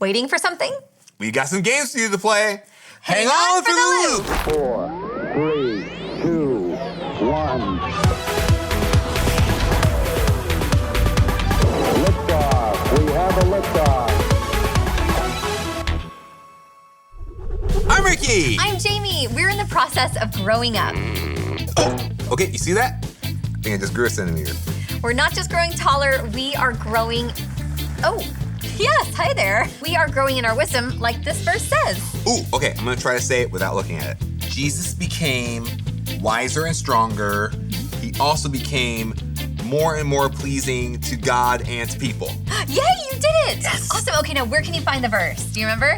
Waiting for something? We got some games for you to play. Hang on for the loop. 4, 3, 2, 1. Liftoff. We have a liftoff. I'm Ricky. I'm Jamie. We're in the process of growing up. Oh, okay, you see that? I think I just grew a centimeter. We're not just growing taller, we are growing... Oh, yes, hi there. We are growing in our wisdom like this verse says. Ooh, okay, I'm gonna try to say it without looking at it. Jesus became wiser and stronger. He also became more and more pleasing to God and to people. Yay, you did it! Yes. Awesome. Okay, now where can you find the verse? Do you remember?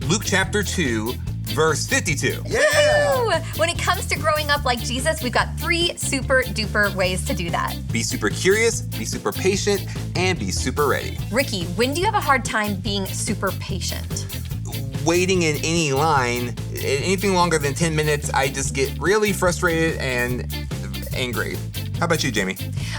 Luke chapter 2, verse 52. Woo! When it comes to growing up like Jesus, we've got 3 super duper ways to do that. Be super curious, be super patient, and be super ready. Ricky, when do you have a hard time being super patient? Waiting in any line, anything longer than 10 minutes, I just get really frustrated and angry. How about you, Jamie?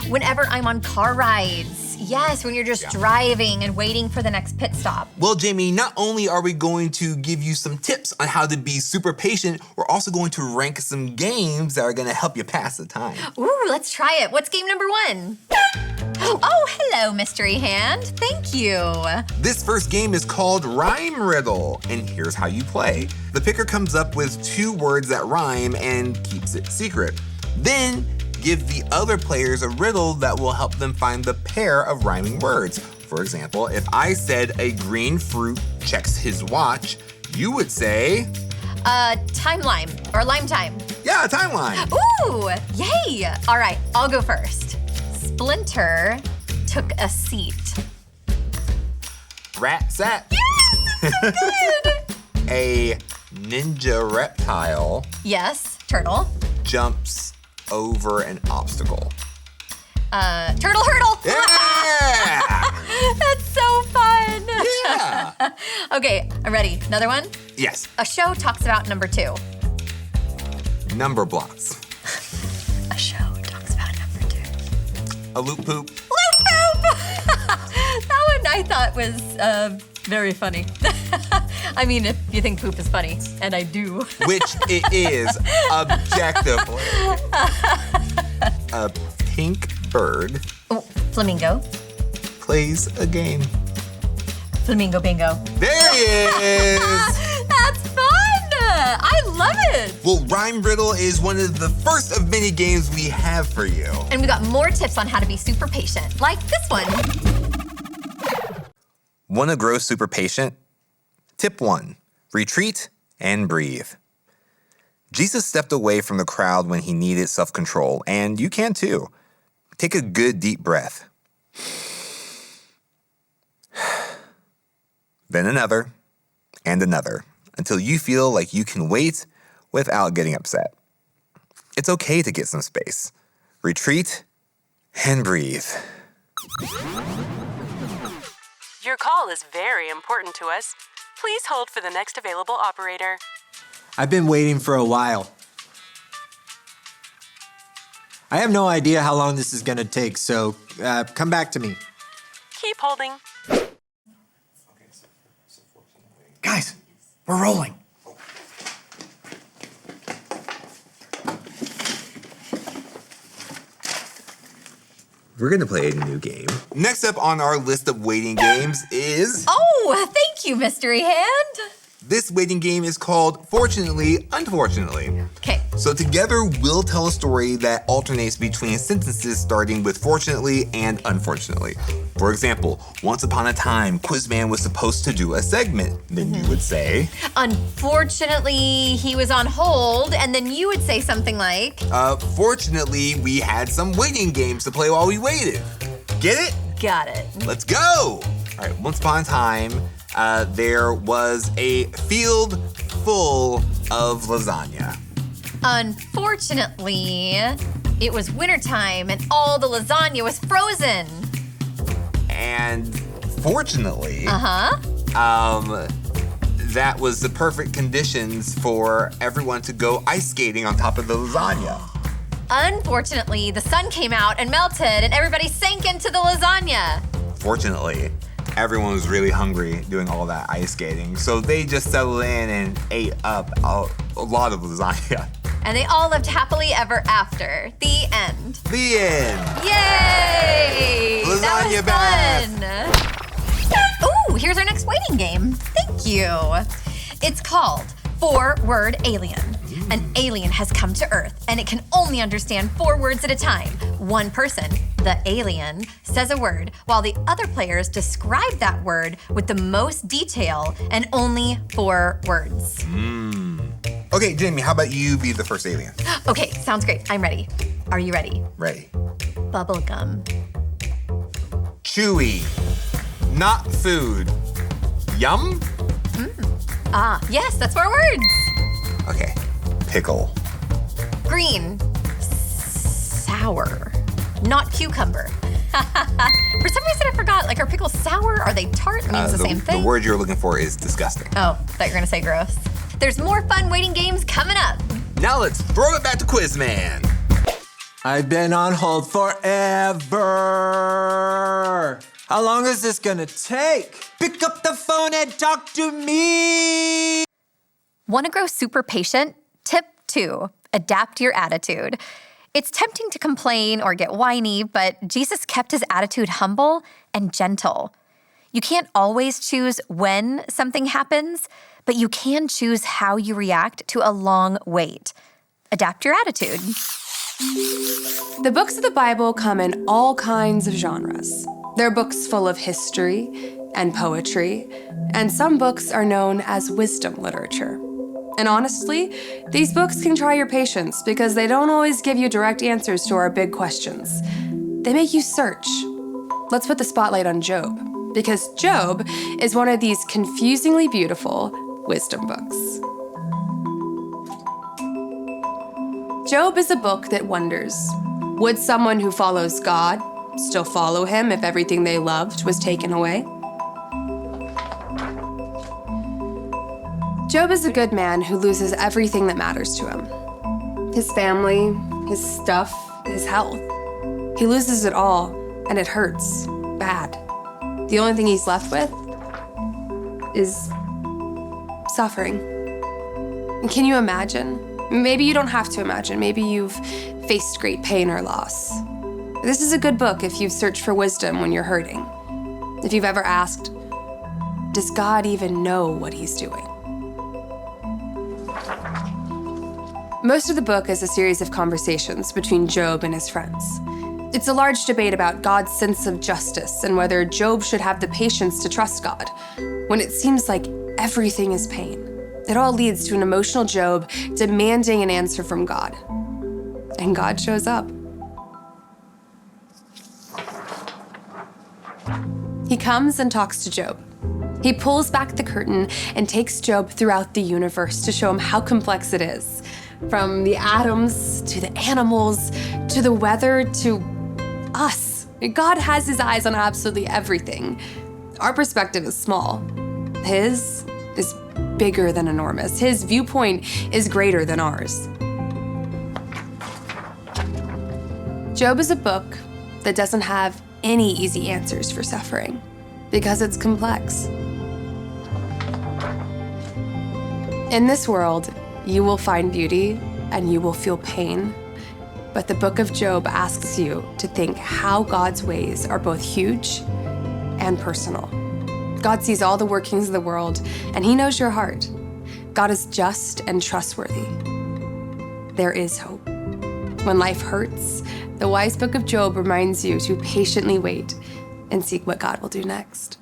Whenever I'm on car rides. Yes, when you're just driving and waiting for the next pit stop. Well, Jamie, not only are we going to give you some tips on how to be super patient, we're also going to rank some games that are gonna help you pass the time. Ooh, let's try it. What's game number 1? Oh, hello, Mystery Hand. Thank you. This first game is called Rhyme Riddle, and here's how you play. The picker comes up with 2 words that rhyme and keeps it secret. Then, give the other players a riddle that will help them find the pair of rhyming words. For example, if I said a green fruit checks his watch, you would say... Time lime, or lime time. Yeah, timeline. Ooh, yay. All right, I'll go first. Splinter took a seat. Rat sat. Yes, so good. A ninja reptile Yes, turtle. jumps over an obstacle. Turtle hurdle. Yeah! That's so fun. Yeah! Okay, I'm ready. Another one? Yes, A show talks about number 2. number blocks. A show talks about number 2. A loop poop. Loop poop! That one I thought was very funny. I mean, if you think poop is funny, and I do. Which it is, objectively. A pink bird Oh, flamingo. plays a game. Flamingo bingo. There he is! That's fun! I love it! Well, Rhyme Riddle is one of the first of many games we have for you. And we got more tips on how to be super patient, like this one. Want to grow super patient? Tip 1, retreat and breathe. Jesus stepped away from the crowd when he needed self-control, and you can too. Take a good deep breath. Then another, and another, until you feel like you can wait without getting upset. It's okay to get some space. Retreat and breathe. Your call is very important to us. Please hold for the next available operator. I've been waiting for a while. I have no idea how long this is going to take, so come back to me. Keep holding. Guys, we're rolling. We're going to play a new game. Next up on our list of waiting games is... Oh, thank you, Mystery Hand. This waiting game is called Fortunately, Unfortunately. Okay. So together, we'll tell a story that alternates between sentences starting with fortunately and unfortunately. For example, once upon a time, Quizman was supposed to do a segment. Then you would say... Unfortunately, he was on hold, and then you would say something like... Fortunately, we had some waiting games to play while we waited. Get it? Got it. Let's go! All right, once upon a time, there was a field full of lasagna. Unfortunately, it was wintertime and all the lasagna was frozen. And fortunately, that was the perfect conditions for everyone to go ice skating on top of the lasagna. Unfortunately, the sun came out and melted and everybody sank into the lasagna. Fortunately, everyone was really hungry doing all that ice skating. So they just settled in and ate up a lot of lasagna. And they all lived happily ever after. The end. The end. Yay! Lasagna that was fun. Ooh, here's our next waiting game. Thank you. It's called 4-Word Alien. An alien has come to Earth, and it can only understand 4 words at a time. One person, the alien, says a word, while the other players describe that word with the most detail and only 4 words. Okay, Jamie, how about you be the first alien? Okay, sounds great. I'm ready. Are you ready? Ready. Bubblegum. Chewy. Not food. Yum? Ah, yes, that's 4 words. Okay. Pickle. Green. Sour. Not cucumber. For some reason I forgot, like, are pickles sour? Are they tart? It means the same thing. The word you're looking for is disgusting. Oh, thought you were gonna say gross. There's more fun waiting games coming up. Now let's throw it back to Quizman. I've been on hold forever. How long is this gonna take? Pick up the phone and talk to me. Want to grow super patient? Tip 2, adapt your attitude. It's tempting to complain or get whiny, but Jesus kept his attitude humble and gentle. You can't always choose when something happens, but you can choose how you react to a long wait. Adapt your attitude. The books of the Bible come in all kinds of genres. They're books full of history and poetry, and some books are known as wisdom literature. And honestly, these books can try your patience because they don't always give you direct answers to our big questions. They make you search. Let's put the spotlight on Job, because Job is one of these confusingly beautiful wisdom books. Job is a book that wonders, would someone who follows God still follow him if everything they loved was taken away? Job is a good man who loses everything that matters to him. His family, his stuff, his health. He loses it all, and it hurts bad. The only thing he's left with is suffering. And can you imagine? Maybe you don't have to imagine. Maybe you've faced great pain or loss. This is a good book if you've searched for wisdom when you're hurting. If you've ever asked, does God even know what he's doing? Most of the book is a series of conversations between Job and his friends. It's a large debate about God's sense of justice and whether Job should have the patience to trust God when it seems like everything is pain. It all leads to an emotional Job demanding an answer from God. And God shows up. He comes and talks to Job. He pulls back the curtain and takes Job throughout the universe to show him how complex it is. From the atoms, to the animals, to the weather, to us. God has his eyes on absolutely everything. Our perspective is small. His is bigger than enormous. His viewpoint is greater than ours. Job is a book that doesn't have any easy answers for suffering because it's complex. In this world, you will find beauty and you will feel pain. But the book of Job asks you to think how God's ways are both huge and personal. God sees all the workings of the world and he knows your heart. God is just and trustworthy. There is hope. When life hurts, the wise book of Job reminds you to patiently wait and seek what God will do next.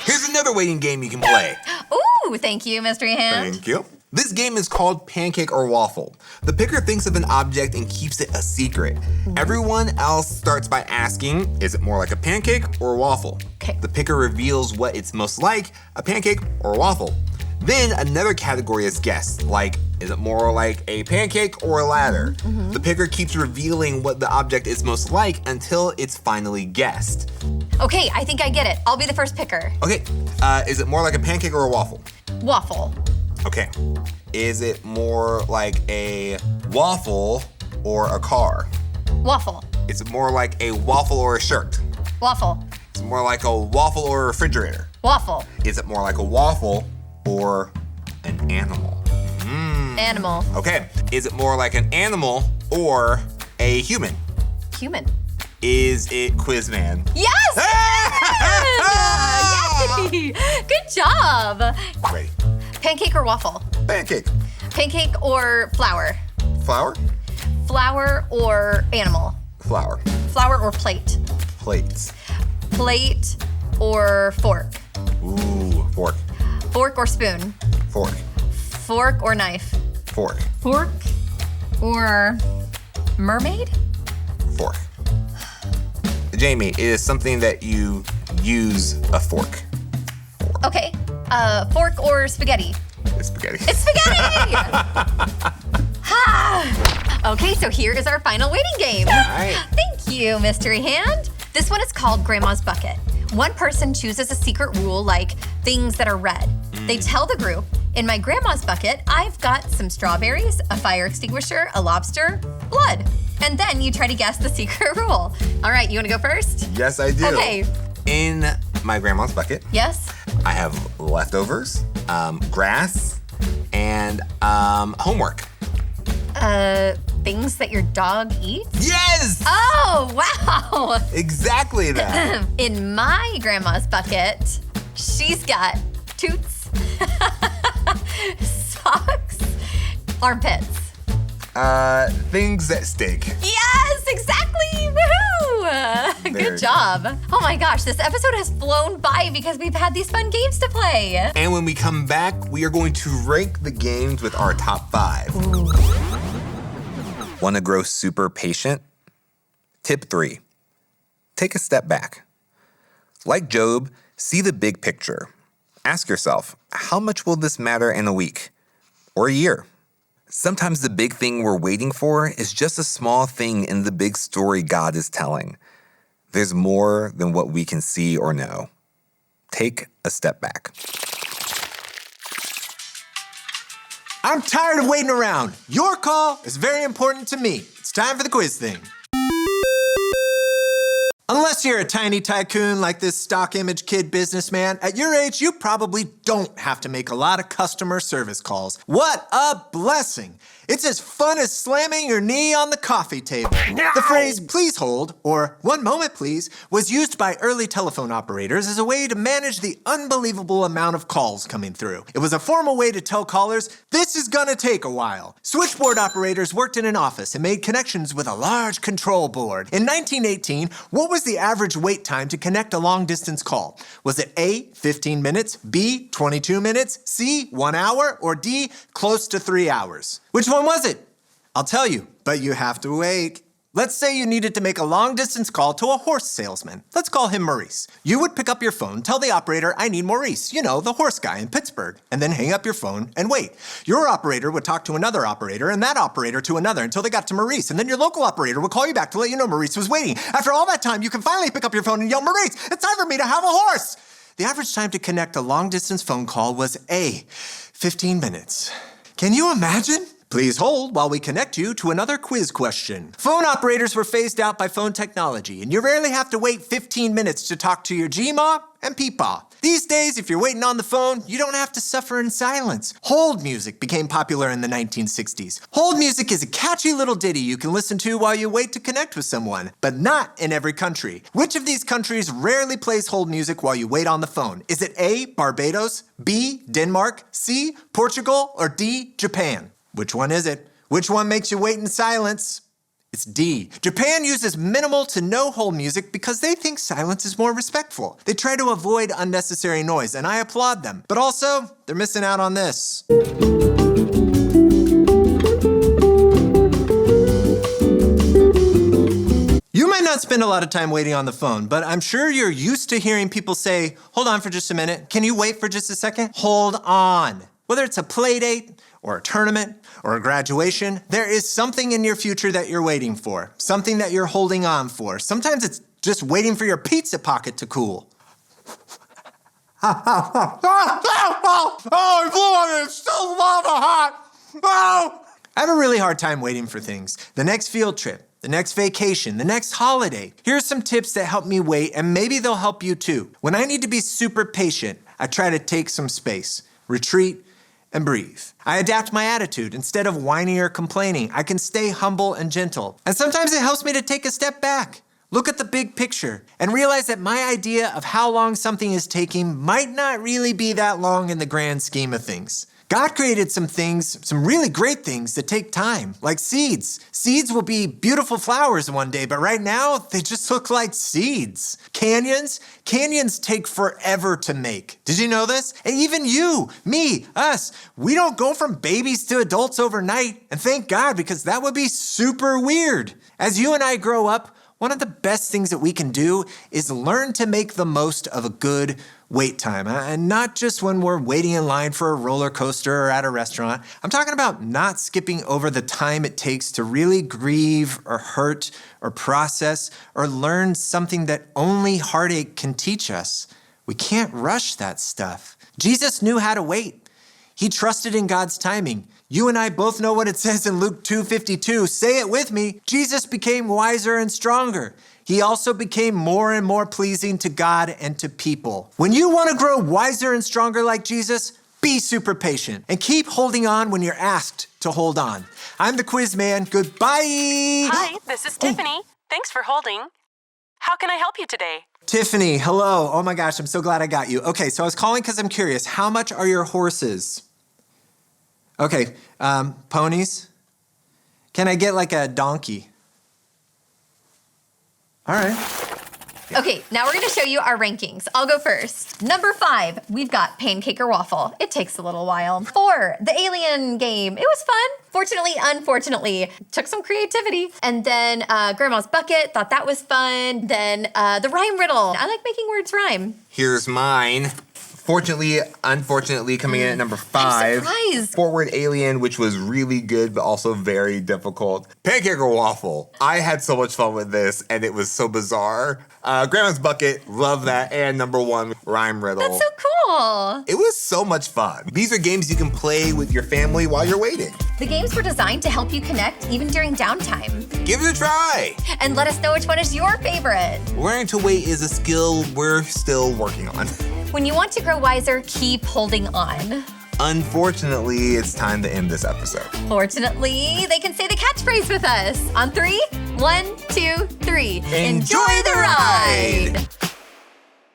Here's another waiting game you can play. Ooh, thank you, Mystery Hand. Thank you. This game is called Pancake or Waffle. The picker thinks of an object and keeps it a secret. Everyone else starts by asking, is it more like a pancake or a waffle? Okay. The picker reveals what it's most like, a pancake or a waffle. Then another category is guessed, like, is it more like a pancake or a ladder? The picker keeps revealing what the object is most like until it's finally guessed. Okay, I think I get it. I'll be the first picker. Okay, is it more like a pancake or a waffle? Waffle. Okay, is it more like a waffle or a car? Waffle. Is it more like a waffle or a shirt? Waffle. Is it more like a waffle or a refrigerator? Waffle. Is it more like a waffle or an animal? Animal. Okay. Is it more like an animal or a human? Human. Is it Quizman? Yes! Yay! Good job. Ready. Pancake or waffle? Pancake. Pancake or flour? Flour? Flour or animal? Flour. Flour or plate? Plates. Plate or fork? Ooh, fork. Fork or spoon? Fork. Fork or knife? Fork. Fork or mermaid? Fork. Jamie, it is something that you use a fork for. Okay. Fork or spaghetti? It's spaghetti. It's spaghetti! Okay, so here is our final waiting game. All right. Thank you, Mystery Hand. This one is called Grandma's Bucket. One person chooses a secret rule like things that are red. They tell the group, in my grandma's bucket, I've got some strawberries, a fire extinguisher, a lobster, blood. And then you try to guess the secret rule. All right, you wanna go first? Yes, I do. Okay. In my grandma's bucket, Yes? I have leftovers, grass, and homework. Things that your dog eats? Yes! Oh, wow! Exactly that. In my grandma's bucket, she's got toots, socks, armpits. Things that stink. Yes, exactly! Woohoo! Very Good job. Oh my gosh, this episode has flown by because we've had these fun games to play. And when we come back, we are going to rank the games with our top 5. Want to grow super patient? Tip 3, take a step back. Like Job, see the big picture. Ask yourself, how much will this matter in a week or a year? Sometimes the big thing we're waiting for is just a small thing in the big story God is telling. There's more than what we can see or know. Take a step back. I'm tired of waiting around. Your call is very important to me. It's time for the quiz thing. Unless you're a tiny tycoon like this stock image kid businessman, at your age, you probably don't have to make a lot of customer service calls. What a blessing. It's as fun as slamming your knee on the coffee table. No! The phrase, please hold, or one moment please, was used by early telephone operators as a way to manage the unbelievable amount of calls coming through. It was a formal way to tell callers, this is gonna take a while. Switchboard operators worked in an office and made connections with a large control board. In 1918, what was the average wait time to connect a long distance call? Was it A, 15 minutes, B, 22 minutes, C, 1 hour, or D, close to 3 hours? Which one was it? I'll tell you, but you have to wait. Let's say you needed to make a long-distance call to a horse salesman. Let's call him Maurice. You would pick up your phone, tell the operator, I need Maurice, you know, the horse guy in Pittsburgh, and then hang up your phone and wait. Your operator would talk to another operator, and that operator to another until they got to Maurice, and then your local operator would call you back to let you know Maurice was waiting. After all that time, you can finally pick up your phone and yell, Maurice, it's time for me to have a horse! The average time to connect a long-distance phone call was A, 15 minutes. Can you imagine? Please hold while we connect you to another quiz question. Phone operators were phased out by phone technology, and you rarely have to wait 15 minutes to talk to your G-Ma and Peepaw. These days, if you're waiting on the phone, you don't have to suffer in silence. Hold music became popular in the 1960s. Hold music is a catchy little ditty you can listen to while you wait to connect with someone, but not in every country. Which of these countries rarely plays hold music while you wait on the phone? Is it A, Barbados, B, Denmark, C, Portugal, or D, Japan? Which one is it? Which one makes you wait in silence? It's D. Japan uses minimal to no hold music because they think silence is more respectful. They try to avoid unnecessary noise, and I applaud them. But also, they're missing out on this. You might not spend a lot of time waiting on the phone, but I'm sure you're used to hearing people say, hold on for just a minute. Can you wait for just a second? Hold on. Whether it's a play date, or a tournament, or a graduation, there is something in your future that you're waiting for, something that you're holding on for. Sometimes it's just waiting for your pizza pocket to cool. Oh, it blew on me, it's still lava hot! Oh! I have a really hard time waiting for things. The next field trip, the next vacation, the next holiday. Here's some tips that help me wait, and maybe they'll help you too. When I need to be super patient, I try to take some space, retreat, and breathe. I adapt my attitude. Instead of whining or complaining, I can stay humble and gentle. And sometimes it helps me to take a step back, look at the big picture, and realize that my idea of how long something is taking might not really be that long in the grand scheme of things. God created some things, some really great things that take time, like seeds. Seeds will be beautiful flowers one day, but right now, they just look like seeds. Canyons take forever to make. Did you know this? And even you, me, us, we don't go from babies to adults overnight. And thank God, because that would be super weird. As you and I grow up, one of the best things that we can do is learn to make the most of a good wait time, and not just when we're waiting in line for a roller coaster or at a restaurant. I'm talking about not skipping over the time it takes to really grieve or hurt or process or learn something that only heartache can teach us. We can't rush that stuff. Jesus knew how to wait. He trusted in God's timing. You and I both know what it says in Luke 2:52. Say it with me. Jesus became wiser and stronger. He also became more and more pleasing to God and to people. When you want to grow wiser and stronger like Jesus, be super patient and keep holding on when you're asked to hold on. I'm the Quiz Man. Goodbye. Hi, this is Tiffany. Thanks for holding. How can I help you today? Tiffany, hello. Oh my gosh, I'm so glad I got you. Okay, so I was calling because I'm curious. How much are your horses? Okay, ponies? Can I get like a donkey? All right. Okay, now we're gonna show you our rankings. I'll go first. Number 5, we've got pancake or waffle. It takes a little while. 4, the alien game. It was fun. Fortunately, unfortunately, took some creativity. And then Grandma's bucket, thought that was fun. Then the rhyme riddle. I like making words rhyme. Here's mine. Fortunately, unfortunately, coming in at number 5. I'm surprised. Forward Alien, which was really good, but also very difficult. Pancake or waffle. I had so much fun with this, and it was so bizarre. Grandma's Bucket, love that. And number 1, Rhyme Riddle. That's so cool. It was so much fun. These are games you can play with your family while you're waiting. The games were designed to help you connect even during downtime. Give it a try. And let us know which one is your favorite. Learning to wait is a skill we're still working on. When you want to grow wiser, keep holding on. Unfortunately, it's time to end this episode. Fortunately, they can say the catchphrase with us. On 3, 1, 2, 3. Enjoy the ride!